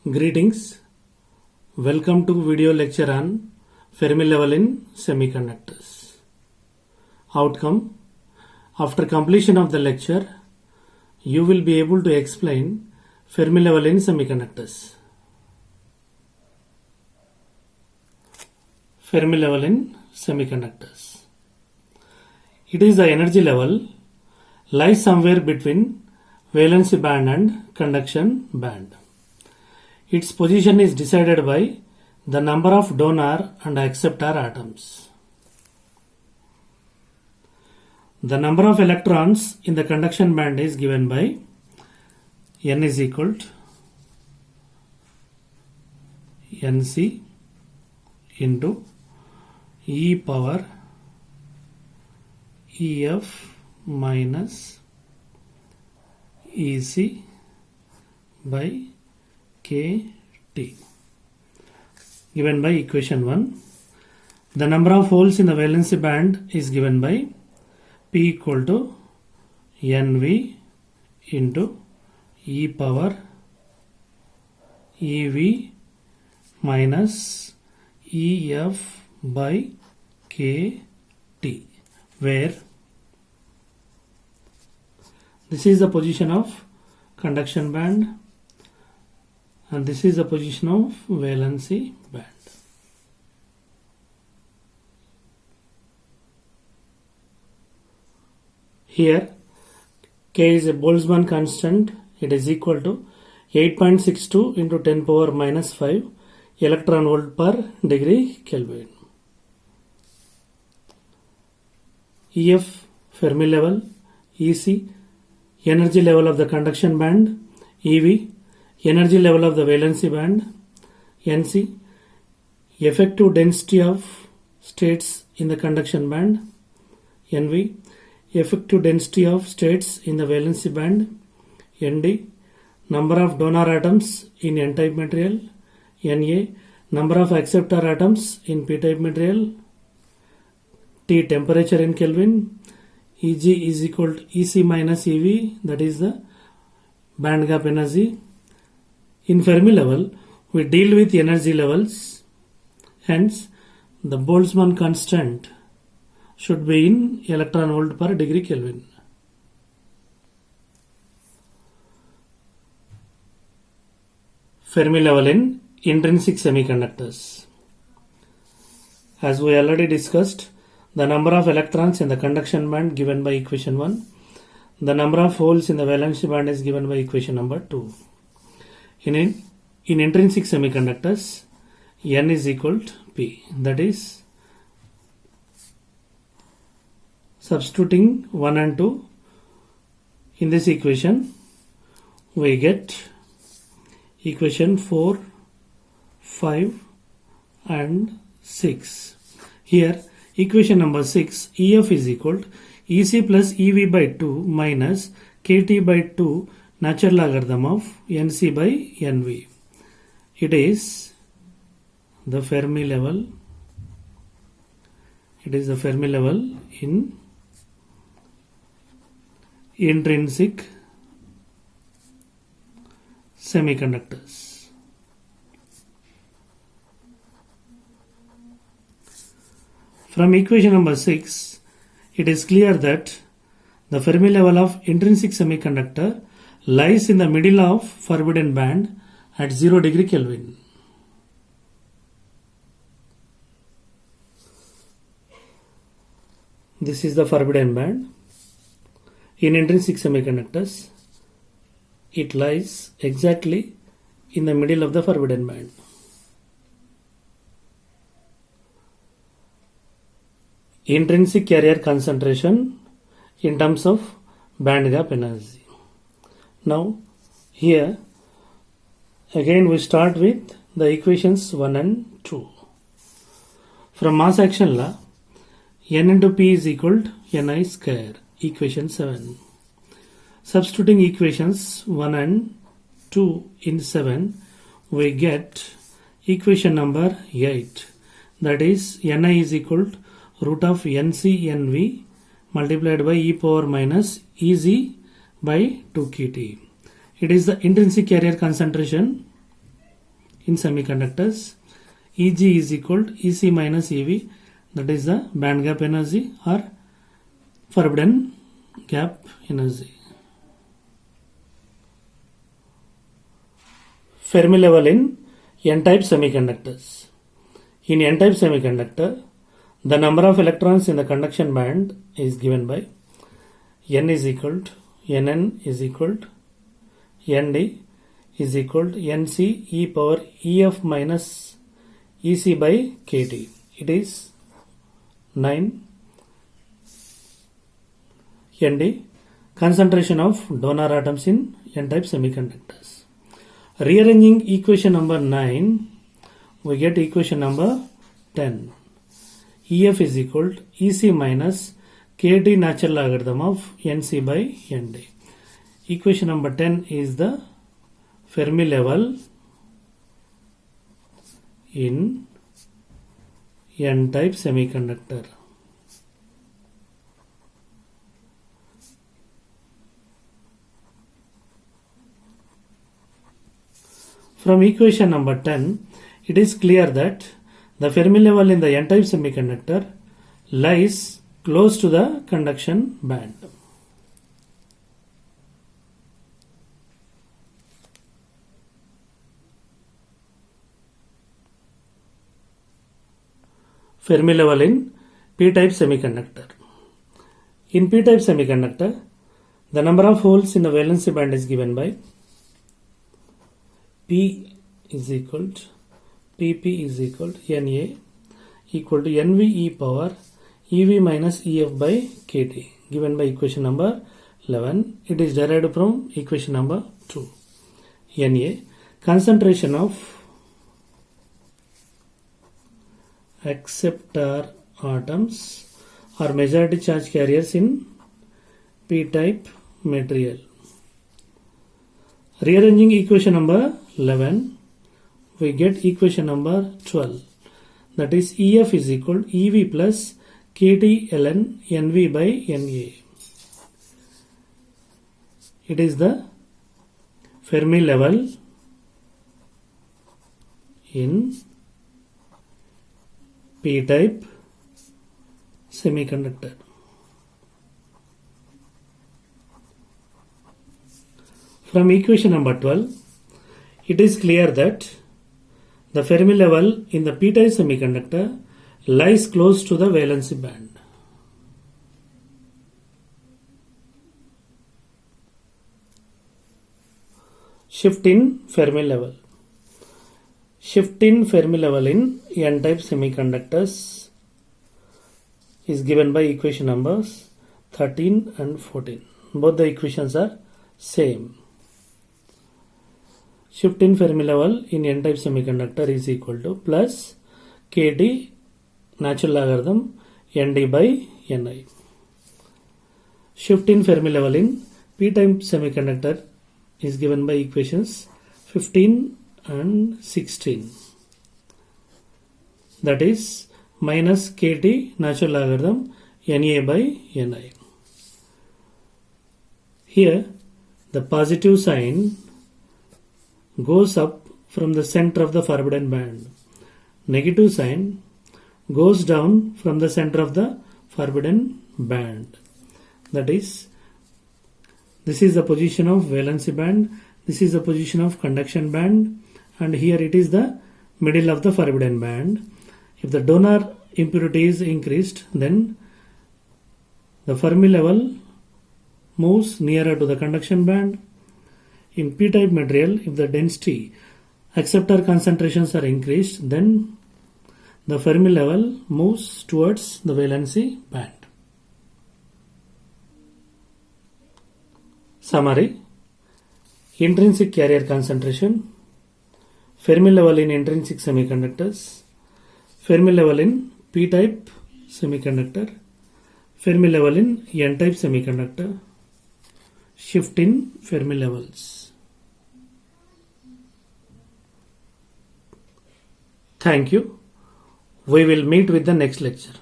Greetings. Welcome to video lecture on Fermi level in semiconductors. Outcome: after completion of the lecture, you will be able to explain Fermi level in semiconductors. Fermi level in semiconductors. It is the energy level lies somewhere between valency band and conduction band. Its position is decided by the number of donor and acceptor atoms. The number of electrons in the conduction band is given by N is equal to Nc into E power EF minus EC by KT, given by equation 1. The number of holes in the valency band is given by P equal to NV into E power EV minus EF by KT, where this is the position of conduction band and this is the position of valency band. Here K is a Boltzmann constant. It is equal to 8.62 into 10 power minus 5 electron volt per degree Kelvin. EF Fermi level, EC energy level of the conduction band, EV energy level of the valency band, Nc effective density of states in the conduction band, Nv effective density of states in the valency band, Nd number of donor atoms in n-type material, Na number of acceptor atoms in p-type material, T temperature in Kelvin, Eg is equal to Ec minus Ev, that is the band gap energy. In Fermi level, we deal with energy levels, hence the Boltzmann constant should be in electron volt per degree Kelvin. Fermi level in intrinsic semiconductors. As we already discussed, the number of electrons in the conduction band given by equation 1. The number of holes in the valency band is given by equation number 2. In intrinsic semiconductors, N is equal to P. That is, substituting 1 and 2 in this equation, we get equation 4, 5 and 6. Here, equation number 6, EF is equal to EC plus EV by 2 minus KT by 2 natural logarithm of Nc by Nv. It is the Fermi level. It is the Fermi level in intrinsic semiconductors. From equation number 6, it is clear that the Fermi level of intrinsic semiconductor lies in the middle of forbidden band at 0 degree Kelvin. This is the forbidden band. In intrinsic semiconductors, it lies exactly in the middle of the forbidden band. Intrinsic carrier concentration in terms of band gap energy. Now here again we start with the equations 1 and 2. From mass action law, N into P is equal to Ni square, equation 7. Substituting equations 1 and 2 in 7, we get equation number 8, that is Ni is equal to root of Nc Nv multiplied by e power minus Ez by 2 kT. It is the intrinsic carrier concentration in semiconductors. Eg is equal to Ec minus Ev, that is the band gap energy or forbidden gap energy. Fermi level in n-type semiconductors. In n-type semiconductor, the number of electrons in the conduction band is given by n is equal to nn is equal to nd is equal to nc e power ef minus ec by kt. It is 9 nd, concentration of donor atoms in n-type semiconductors. Rearranging equation number 9, we get equation number 10. EF is equal to EC minus KT natural logarithm of NC by ND. Equation number 10 is the Fermi level in n-type semiconductor. From equation number 10, it is clear that the Fermi level in the n-type semiconductor lies close to the conduction band. Fermi level in p-type semiconductor. In p-type semiconductor, the number of holes in the valency band is given by P is equal to PP is equal to NA equal to NV e power EV minus EF by KT, given by equation number 11. It is derived from equation number 2. Na, concentration of acceptor atoms or majority charge carriers in p-type material. Rearranging equation number 11, we get equation number 12, that is EF is equal to EV plus KT ln NV by NA. It is the Fermi level in p-type semiconductor. From equation number 12, it is clear that the Fermi level in the p-type semiconductor lies close to the valency band. Shift in Fermi level. Shift in Fermi level in n-type semiconductors is given by equation numbers 13 and 14. Both the equations are same. Shift in Fermi level in n-type semiconductor is equal to plus KT natural logarithm ND by Ni. Shift in Fermi level in p-type semiconductor is given by equations 15 and 16. That is minus KT natural logarithm Na by Ni. Here the positive sign goes up from the center of the forbidden band. Negative sign goes down from the center of the forbidden band. That is, this is the position of valency band, this is the position of conduction band, and here it is the middle of the forbidden band. If the donor impurity is increased, then the Fermi level moves nearer to the conduction band. In p-type material, if the density acceptor concentrations are increased, then the Fermi level moves towards the valency band. Summary: intrinsic carrier concentration, Fermi level in intrinsic semiconductors, Fermi level in p-type semiconductor, Fermi level in n-type semiconductor, shift in Fermi levels. Thank you. We will meet with the next lecture.